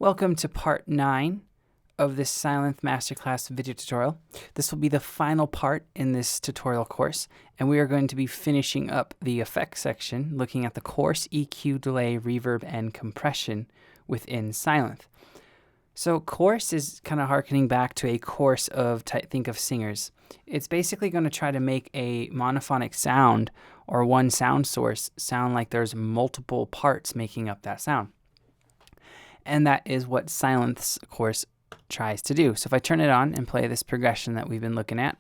Welcome to part 9 of this Sylenth Masterclass video tutorial. This will be the final part in this tutorial course, and we are going to be finishing up the effects section, looking at the coarse, EQ, delay, reverb, and compression within Sylenth. So coarse is kind of harkening back to a course of, think of singers. It's basically going to try to make a monophonic sound or one sound source sound like there's multiple parts making up that sound. And that is what Sylenth's course tries to do. So if I turn it on and play this progression that we've been looking at,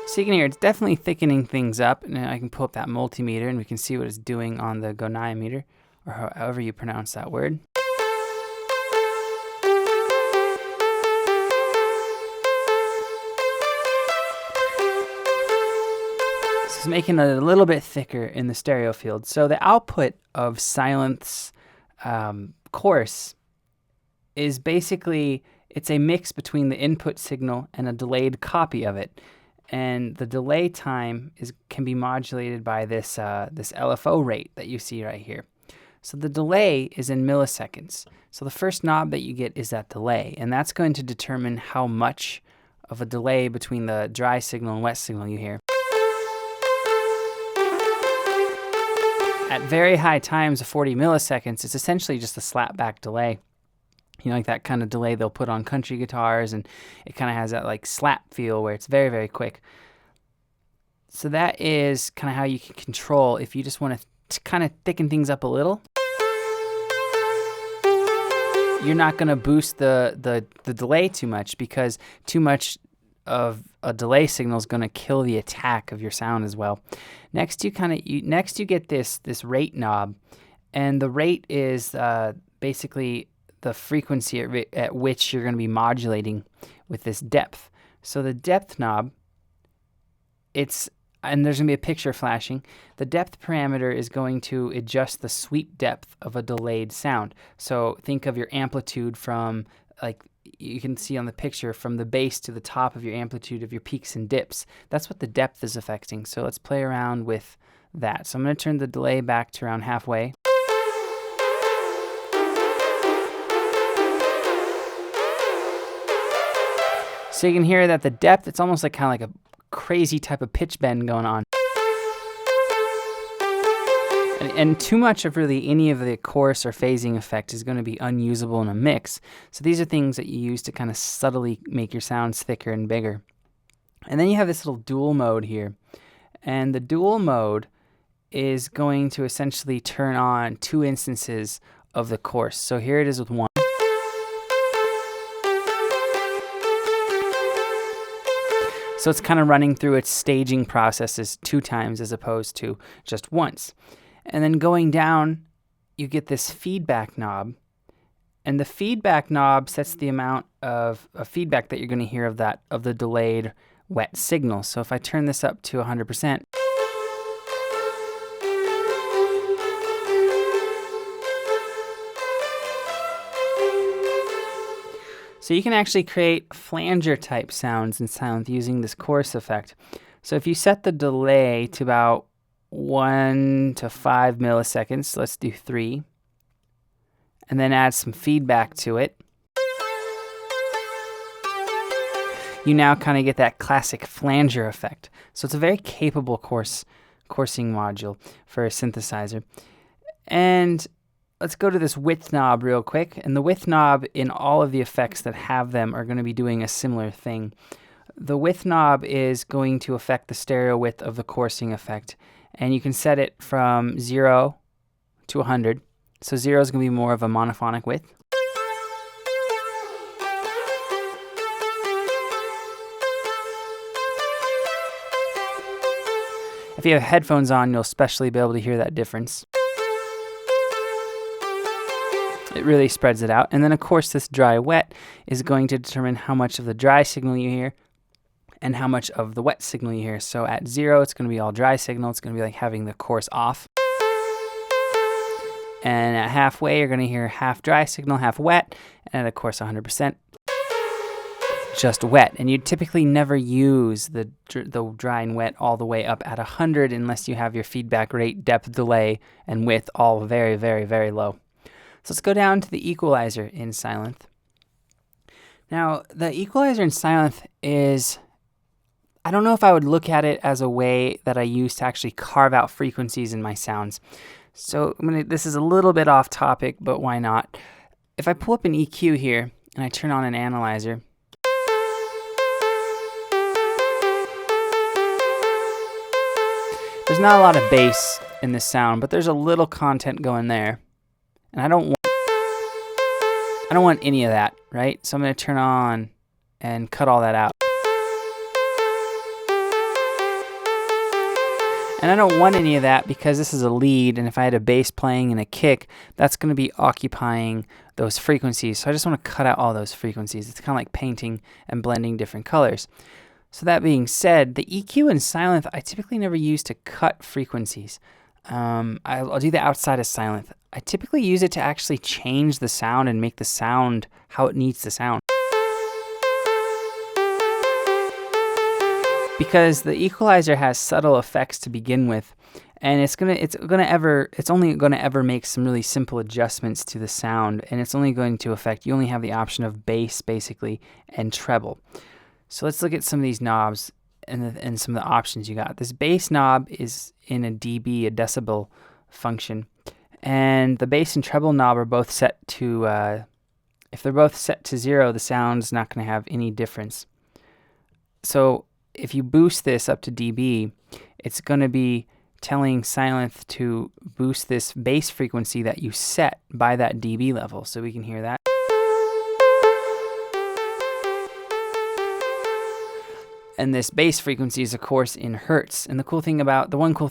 so you can hear it's definitely thickening things up. And I can pull up that multimeter and we can see what it's doing on the goniometer, or however you pronounce that word. It's making it a little bit thicker in the stereo field. So the output of Sylenth's course is basically, it's a mix between the input signal and a delayed copy of it. And the delay time can be modulated by this LFO rate that you see right here. So the delay is in milliseconds. So the first knob that you get is that delay, and that's going to determine how much of a delay between the dry signal and wet signal you hear. At very high times of 40 milliseconds, it's essentially just a slapback delay. You know, like that kind of delay they'll put on country guitars, and it kind of has that like slap feel where it's very, very quick. So that is kind of how you can control if you just want to kind of thicken things up a little. You're not going to boost the delay too much, because too much of a delay signal is going to kill the attack of your sound as well. Next, you get this rate knob, and the rate is basically the frequency at which you're going to be modulating with this depth. So the depth knob, and there's going to be a picture flashing. The depth parameter is going to adjust the sweep depth of a delayed sound. So think of your amplitude from, like you can see on the picture, from the base to the top of your amplitude of your peaks and dips. That's what the depth is affecting. So let's play around with that. So I'm going to turn the delay back to around halfway. So you can hear that the depth, it's almost like kind of like a crazy type of pitch bend going on. And too much of really any of the chorus or phasing effect is going to be unusable in a mix. So these are things that you use to kind of subtly make your sounds thicker and bigger. And then you have this little dual mode here. And the dual mode is going to essentially turn on two instances of the chorus. So here it is with one. So it's kind of running through its staging processes 2 times as opposed to just once. And then going down, you get this feedback knob. And the feedback knob sets the amount of feedback that you're going to hear of the delayed wet signal. So if I turn this up to 100%, so you can actually create flanger type sounds in Sylenth using this chorus effect. So if you set the delay to about 1 to 5 milliseconds, let's do 3, and then add some feedback to it, you now kind of get that classic flanger effect. So it's a very capable coursing module for a synthesizer. And let's go to this width knob real quick. And the width knob in all of the effects that have them are going to be doing a similar thing. The width knob is going to affect the stereo width of the coursing effect. And you can set it from 0 to 100. So 0 is going to be more of a monophonic width. If you have headphones on, you'll especially be able to hear that difference. It really spreads it out. And then of course this dry wet is going to determine how much of the dry signal you hear and how much of the wet signal you hear. So at 0, it's going to be all dry signal. It's going to be like having the chorus off. And at halfway, you're going to hear half dry signal, half wet. And at, of course, 100%. just wet, and you typically never use the dry and wet all the way up at 100 unless you have your feedback rate, depth, delay, and width all very, very, very low. So let's go down to the equalizer in Sylenth. Now, the equalizer in Sylenth is, I don't know if I would look at it as a way that I use to actually carve out frequencies in my sounds. So this is a little bit off topic, but why not? If I pull up an EQ here and I turn on an analyzer, there's not a lot of bass in this sound, but there's a little content going there. And I don't want any of that, right? So I'm going to turn on and cut all that out. And I don't want any of that because this is a lead, and if I had a bass playing and a kick, that's going to be occupying those frequencies. So I just want to cut out all those frequencies. It's kind of like painting and blending different colors. So that being said, the EQ in Sylenth I typically never use to cut frequencies. I'll do the outside of Sylenth. I typically use it to actually change the sound and make the sound how it needs to sound. Because the equalizer has subtle effects to begin with, and it's only gonna ever make some really simple adjustments to the sound, and it's only going to affect, you only have the option of bass basically and treble. So let's look at some of these knobs and some of the options you got. This bass knob is in a dB, a decibel function, and the bass and treble knob are both set to, if they're both set to 0, the sound's not gonna have any difference. So if you boost this up to dB, it's going to be telling Sylenth to boost this bass frequency that you set by that dB level. So we can hear that. And this bass frequency is, of course, in hertz. And the really cool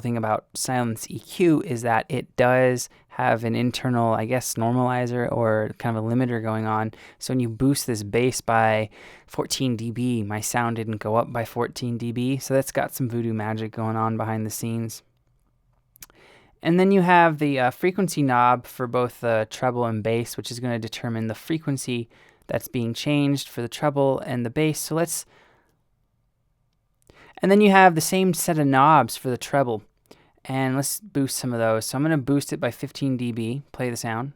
thing about Sylenth's EQ is that it does have an internal, I guess, normalizer or kind of a limiter going on. So when you boost this bass by 14 dB, my sound didn't go up by 14 dB. So that's got some voodoo magic going on behind the scenes. And then you have the frequency knob for both the treble and bass, which is going to determine the frequency that's being changed for the treble and the bass. And then you have the same set of knobs for the treble. And let's boost some of those. So I'm going to boost it by 15 dB, play the sound.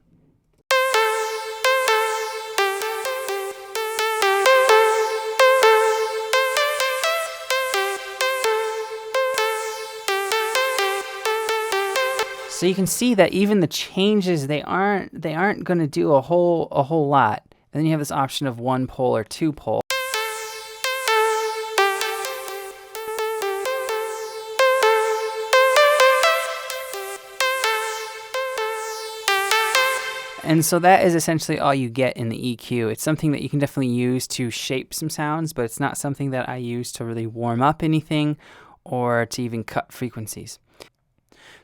So you can see that even the changes, they aren't going to do a whole lot. And then you have this option of 1 pole or 2 pole. And so that is essentially all you get in the EQ. It's something that you can definitely use to shape some sounds, but it's not something that I use to really warm up anything or to even cut frequencies.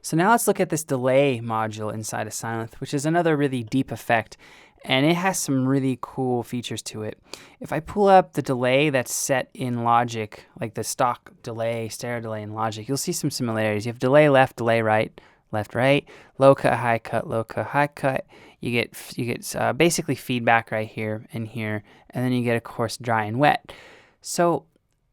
So now let's look at this delay module inside of Sylenth, which is another really deep effect, and it has some really cool features to it. If I pull up the delay that's set in Logic, like the stock delay, stereo delay in Logic, you'll see some similarities. You have delay left, delay right, left, right, low cut, high cut, low cut, high cut. You get basically feedback right here and here, and then you get, of course, dry and wet. So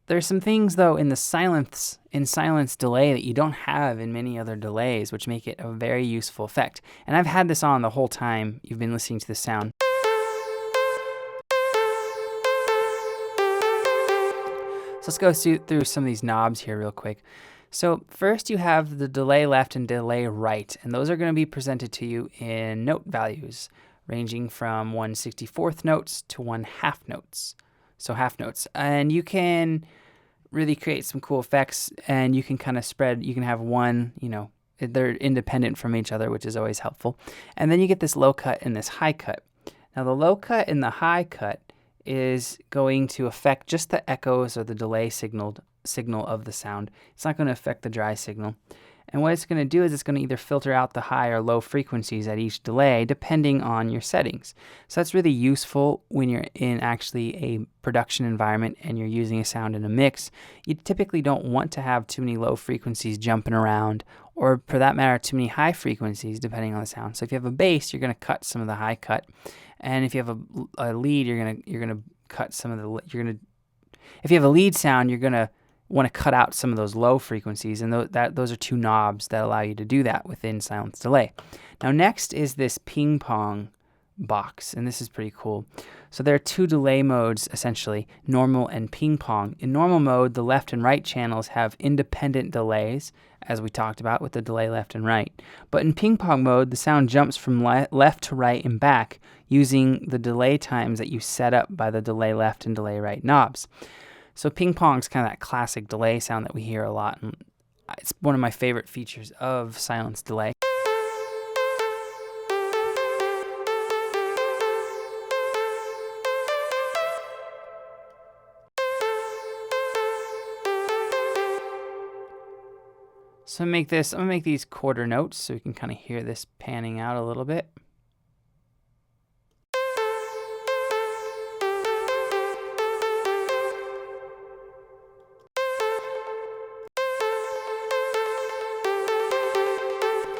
there's some things, though, in Sylenth's delay that you don't have in many other delays, which make it a very useful effect. And I've had this on the whole time you've been listening to the sound. So let's go through some of these knobs here real quick. So first you have the delay left and delay right, and those are going to be presented to you in note values, ranging from 1/64th notes to 1/2 notes. So half notes. And you can really create some cool effects, and you can kind of spread, you can have one, they're independent from each other, which is always helpful. And then you get this low cut and this high cut. Now the low cut and the high cut is going to affect just the echoes or the delay signal of the sound. It's not going to affect the dry signal. And what it's going to do is it's going to either filter out the high or low frequencies at each delay depending on your settings. So that's really useful when you're in actually a production environment and you're using a sound in a mix. You typically don't want to have too many low frequencies jumping around, or for that matter, too many high frequencies depending on the sound. So if you have a bass, you're going to cut some of the high cut. And if you have a lead, you're going to cut some of the, if you have a lead sound, you're going to want to cut out some of those low frequencies, and those are two knobs that allow you to do that within Sylenth's delay. Now next is this ping pong box, and this is pretty cool. So there are two delay modes essentially, normal and ping pong. In normal mode, the left and right channels have independent delays, as we talked about with the delay left and right. But in ping pong mode, the sound jumps from left to right and back using the delay times that you set up by the delay left and delay right knobs. So ping pong is kind of that classic delay sound that we hear a lot, and it's one of my favorite features of Sylenth's delay. So I'm gonna make these quarter notes so we can kind of hear this panning out a little bit.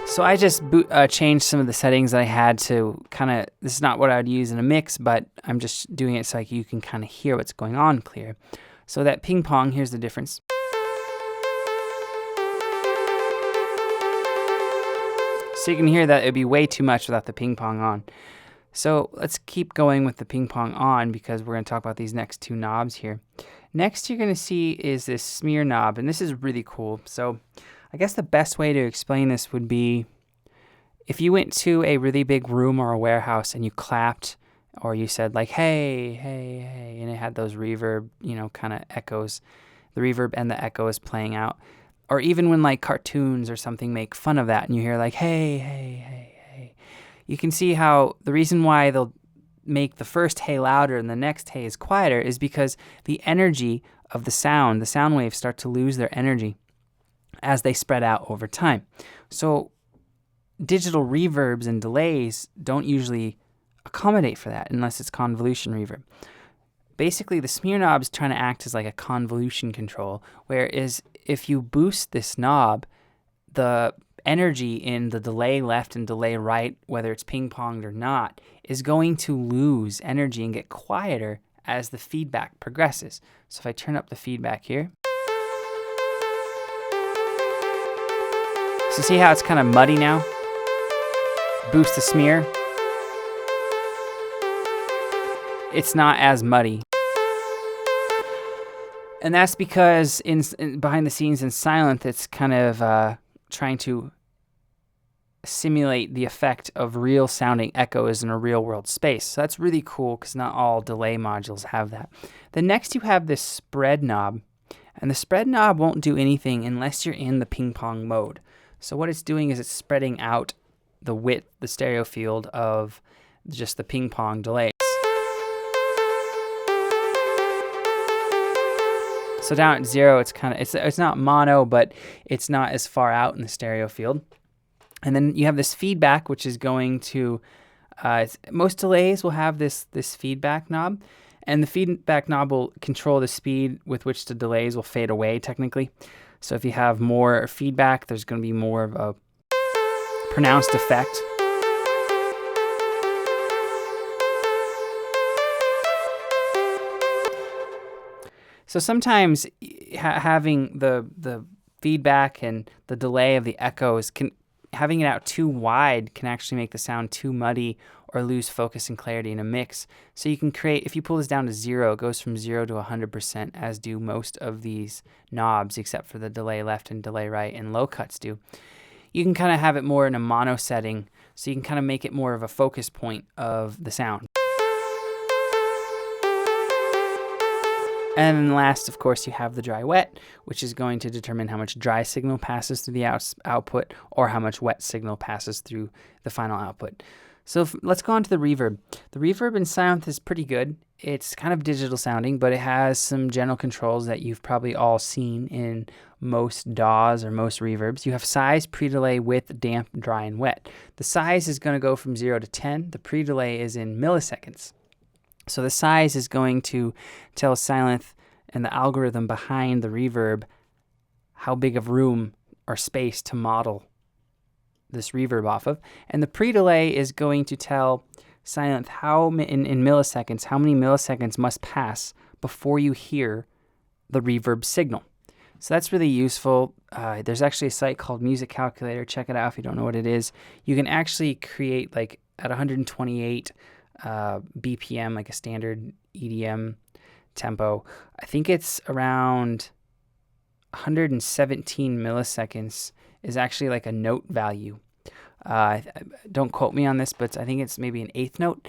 So I just changed some of the settings that I had to kind of, this is not what I would use in a mix, but I'm just doing it so like you can kind of hear what's going on clear. So that ping pong, here's the difference. So you can hear that it'd be way too much without the ping pong on. So let's keep going with the ping pong on because we're going to talk about these next two knobs here. Next you're going to see is this smear knob, and this is really cool. So I guess the best way to explain this would be if you went to a really big room or a warehouse and you clapped or you said like, hey, hey, hey, and it had those reverb, kind of echoes, the reverb and the echoes playing out. Or even when like cartoons or something make fun of that and you hear like, hey, hey, hey, hey. You can see how the reason why they'll make the first hey louder and the next hey is quieter is because the energy of the sound waves start to lose their energy as they spread out over time. So digital reverbs and delays don't usually accommodate for that unless it's convolution reverb. Basically, the smear knob is trying to act as like a convolution control, whereas if you boost this knob, the energy in the delay left and delay right, whether it's ping-ponged or not, is going to lose energy and get quieter as the feedback progresses. So if I turn up the feedback here, so see how it's kind of muddy now? Boost the smear. It's not as muddy. And that's because behind the scenes in Sylenth, it's kind of trying to simulate the effect of real sounding echoes in a real world space. So that's really cool because not all delay modules have that. Then next you have this spread knob, and the spread knob won't do anything unless you're in the ping pong mode. So what it's doing is it's spreading out the width, the stereo field of just the ping pong delays. So down at 0, it's kind of, it's not mono, but it's not as far out in the stereo field. And then you have this feedback, which is going to, most delays will have this feedback knob, and the feedback knob will control the speed with which the delays will fade away technically. So if you have more feedback, there's going to be more of a pronounced effect. So sometimes having the feedback and the delay of the echoes, having it out too wide can actually make the sound too muddy or lose focus and clarity in a mix. So you can create, if you pull this down to 0, it goes from 0 to 100%, as do most of these knobs, except for the delay left and delay right and low cuts do. You can kind of have it more in a mono setting, so you can kind of make it more of a focus point of the sound. And then last, of course, you have the dry wet, which is going to determine how much dry signal passes through the output or how much wet signal passes through the final output. So let's go on to the reverb. The reverb in Sylenth is pretty good. It's kind of digital sounding, but it has some general controls that you've probably all seen in most DAWs or most reverbs. You have size, pre-delay, width, damp, dry, and wet. The size is going to go from 0 to 10. The pre-delay is in milliseconds. So the size is going to tell Sylenth and the algorithm behind the reverb how big of room or space to model this reverb off of. And the pre-delay is going to tell Sylenth, in milliseconds, how many milliseconds must pass before you hear the reverb signal. So that's really useful. There's actually a site called Music Calculator. Check it out if you don't know what it is. You can actually create, like, at 128 BPM, like a standard EDM tempo. I think it's around 117 milliseconds is actually like a note value. Don't quote me on this, but I think it's maybe an eighth note.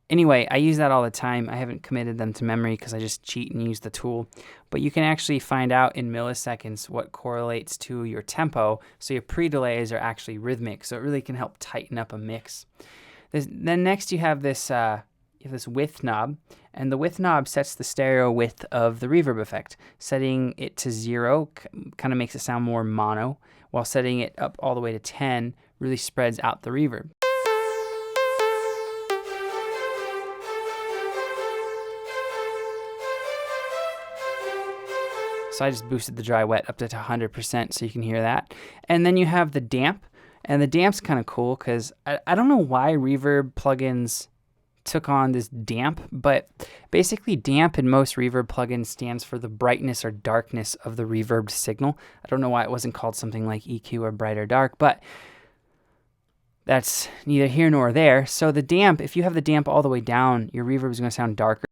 Anyway, I use that all the time. I haven't committed them to memory because I just cheat and use the tool. But you can actually find out in milliseconds what correlates to your tempo. So your pre-delays are actually rhythmic. So it really can help tighten up a mix. Then next you have this width knob. And the width knob sets the stereo width of the reverb effect. Setting it to 0 kind of makes it sound more mono, while setting it up all the way to 10 really spreads out the reverb. So I just boosted the dry wet up to 100% so you can hear that. And then you have the damp, and the damp's kind of cool because I don't know why reverb plugins took on this damp, but basically damp in most reverb plugins stands for the brightness or darkness of the reverbed signal. I don't know why it wasn't called something like EQ or bright or dark, but that's neither here nor there. So the damp, if you have the damp all the way down, your reverb is going to sound darker.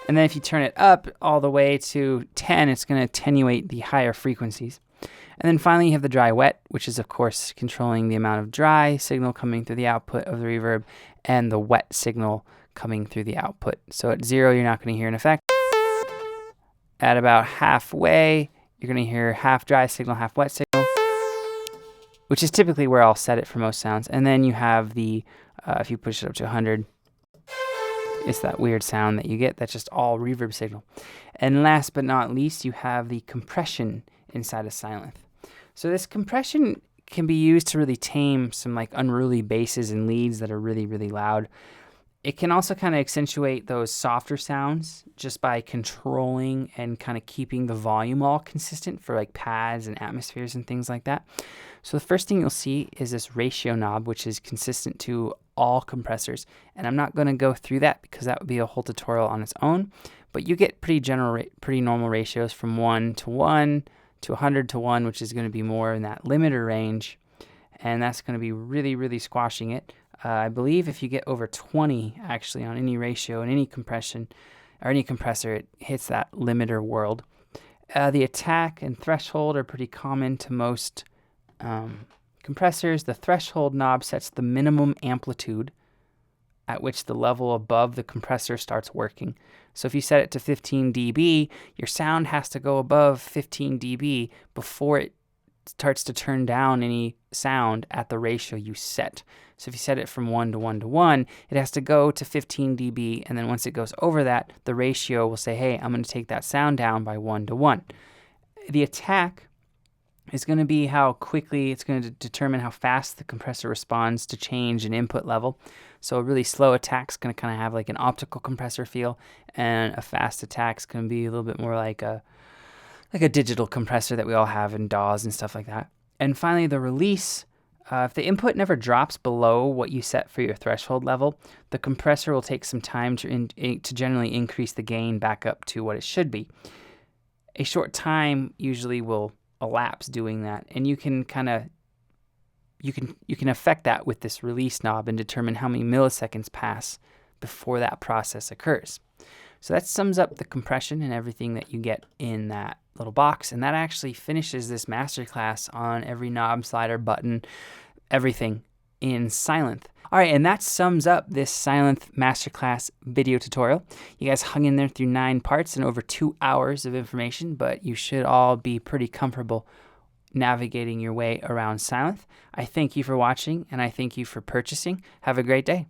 And then if you turn it up all the way to 10, it's going to attenuate the higher frequencies. And then finally you have the dry wet, which is of course controlling the amount of dry signal coming through the output of the reverb and the wet signal coming through the output. So at 0, you're not going to hear an effect. At about halfway, you're going to hear half dry signal, half wet signal, which is typically where I'll set it for most sounds. And then you have the, if you push it up to 100, it's that weird sound that you get. That's just all reverb signal. And last but not least, you have the compression inside of Sylenth. So this compression can be used to really tame some like unruly basses and leads that are really, really loud. It can also kind of accentuate those softer sounds just by controlling and kind of keeping the volume all consistent for like pads and atmospheres and things like that. So the first thing you'll see is this ratio knob, which is consistent to all compressors. And I'm not going to go through that because that would be a whole tutorial on its own. But you get pretty normal ratios from 1 to 1 to 100 to 1, which is going to be more in that limiter range. And that's going to be really, really squashing it. I believe if you get over 20 actually on any ratio and any compression or any compressor, it hits that limiter world. The attack and threshold are pretty common to most compressors. The threshold knob sets the minimum amplitude at which the level above the compressor starts working. So if you set it to 15 dB, your sound has to go above 15 dB before it starts to turn down any sound at the ratio you set. So if you set it from 1 to 1 to 1, it has to go to 15 dB, and then once it goes over that, the ratio will say, hey, I'm going to take that sound down by 1 to 1. The attack is going to be how quickly it's going to determine how fast the compressor responds to change in input level. So a really slow attack is going to kind of have like an optical compressor feel, and a fast attack is going to be a little bit more like a digital compressor that we all have in DAWs and stuff like that. And finally, the release. If the input never drops below what you set for your threshold level, the compressor will take some time to generally increase the gain back up to what it should be. A short time usually will elapse doing that, and you can affect that with this release knob and determine how many milliseconds pass before that process occurs. So that sums up the compression and everything that you get in that little box, and that actually finishes this masterclass on every knob, slider, button, everything in Sylenth. All right, and that sums up this Sylenth masterclass video tutorial. You guys hung in there through 9 parts and over 2 hours of information, but you should all be pretty comfortable navigating your way around Sylenth. I thank you for watching, and I thank you for purchasing. Have a great day.